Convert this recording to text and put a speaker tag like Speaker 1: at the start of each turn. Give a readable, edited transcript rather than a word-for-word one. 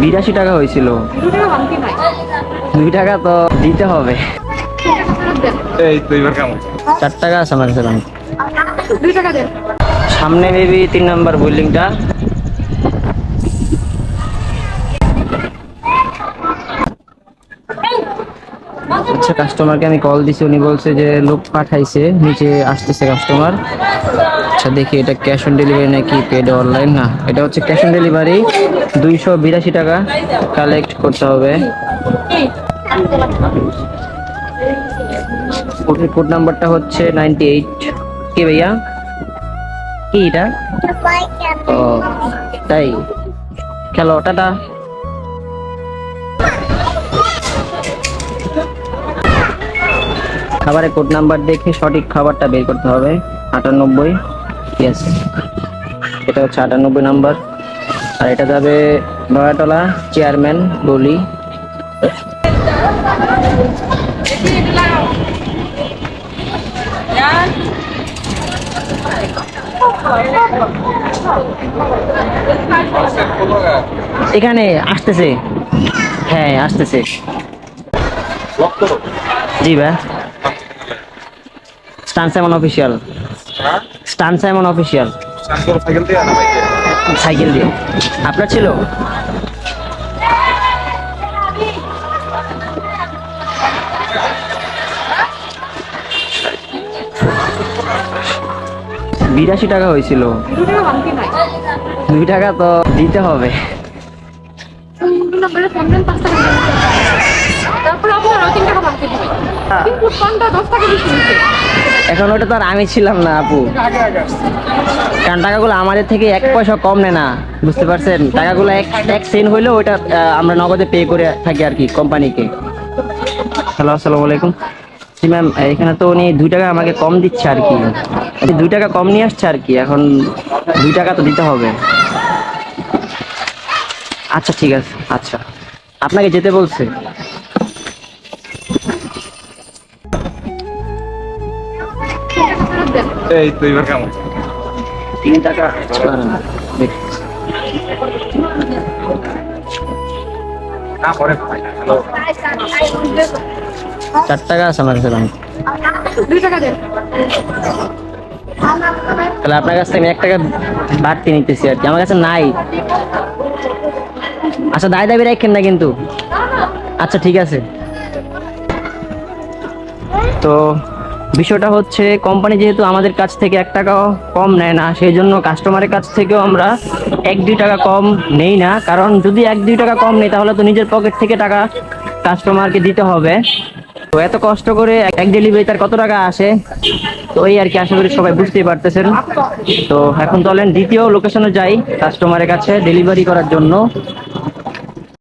Speaker 1: 82 টাকা হয়েছিল। 2 টাকা তো দিতে হবে।
Speaker 2: এই তো এবার কেমন?
Speaker 1: 4 টাকা আছে আমার কাছে।
Speaker 3: 2 টাকা দেন।
Speaker 1: সামনে মেবি 3 নম্বর বিল্ডিংটা। আচ্ছা, কাস্টমারকে আমি কল দিছি, উনি বলছে যে লোক পাঠাইছে, নিচে আসতেছে কাস্টমার। আচ্ছা দেখি এটা ক্যাশ অন ডেলিভারি নাকি পেড অনলাইন। না, এটা হচ্ছে ক্যাশ অন ডেলিভারি। 282 টাকা কালেক্ট করতে হবে। কোড নাম্বারটা হচ্ছে 98। কি ভাইয়া, কি এটা? ও তাই, খেলো, টাটা। খাবারের কোড নাম্বার দেখে সঠিক খাবারটা বের করতে হবে। 98। ইয়েস, এটা হচ্ছে 98 নাম্বার। আর এটা যাবে নয়াতলা চেয়ারম্যান গলি। এখানে আসতেছে, হ্যাঁ আসতেছে। জি ভাই, স্টান সাইমন অফিসিয়াল। স্টান সাইমন অফিসিয়াল।
Speaker 2: সাইকেল দিয়ে আনা ভাই।
Speaker 1: সাইকেল দিয়ে আপনার ছিল? বিরাশি টাকা হয়েছিল।
Speaker 3: 2 টাকা ভাঙতি নাই।
Speaker 1: 2 টাকা তো দিতে হবে।
Speaker 3: নম্বরে ফোন দেন, 5 টাকা দেন। তারপর আপনার 3 টাকা ভাঙতি দিবেন। কিন্তু কোনটা 10 টাকা বেশি নিচ্ছে।
Speaker 1: এখন ওটা তো আর আমি ছিলাম না আপু, কারণ টাকাগুলো আমাদের থেকে 1 পয়সা কম নেয় না, বুঝতে পারছেন? টাকাগুলো এক সেন্ট হইলেও ওইটা আমরা নগদে পে করে থাকি আর কি কোম্পানিকে। হ্যালো, আসসালামু আলাইকুম। জি ম্যাম, এখানে তো উনি 2 টাকা আমাকে কম দিচ্ছে আর কি, 2 টাকা কম নিয়ে আসছে আর কি। এখন 2 টাকা তো দিতে হবে। আচ্ছা ঠিক আছে, আচ্ছা আপনাকে যেতে বলছে।
Speaker 2: এই তো এবার কেমন?
Speaker 1: 3 টাকা দেখ।
Speaker 2: না পরে ভাই। হ্যালো।
Speaker 1: 4 টাকা আছে আমার কাছে।
Speaker 3: 2 টাকা দেন।
Speaker 1: তাহলে আপনার কাছ থেকে আমি 1 টাকা বাড়তি নিতেছি আর কি, আমার কাছে নাই। আচ্ছা দায় দাবি রাখেন না কিন্তু। আচ্ছা ঠিক আছে। তো বিষয়টা হচ্ছে, কোম্পানি যেহেতু আমাদের কাছ থেকে 1 টাকাও কম নেয় না, সেই জন্য কাস্টমারের কাছ থেকেও আমরা 1-2 টাকা কম নেই না। কারণ যদি 1-2 টাকা কম নেই তাহলে তো নিজের পকেট থেকে টাকা কাস্টমারকে দিতে হবে। তো এত কষ্ট করে এক ডেলিভারি তার কত টাকা আসে, তো এই আর কি, আশা করি সবাই বুঝতেই পারতেছেন। তো এখন চলেন দ্বিতীয় লোকেশনে যাই কাস্টমারের কাছে ডেলিভারি করার জন্য।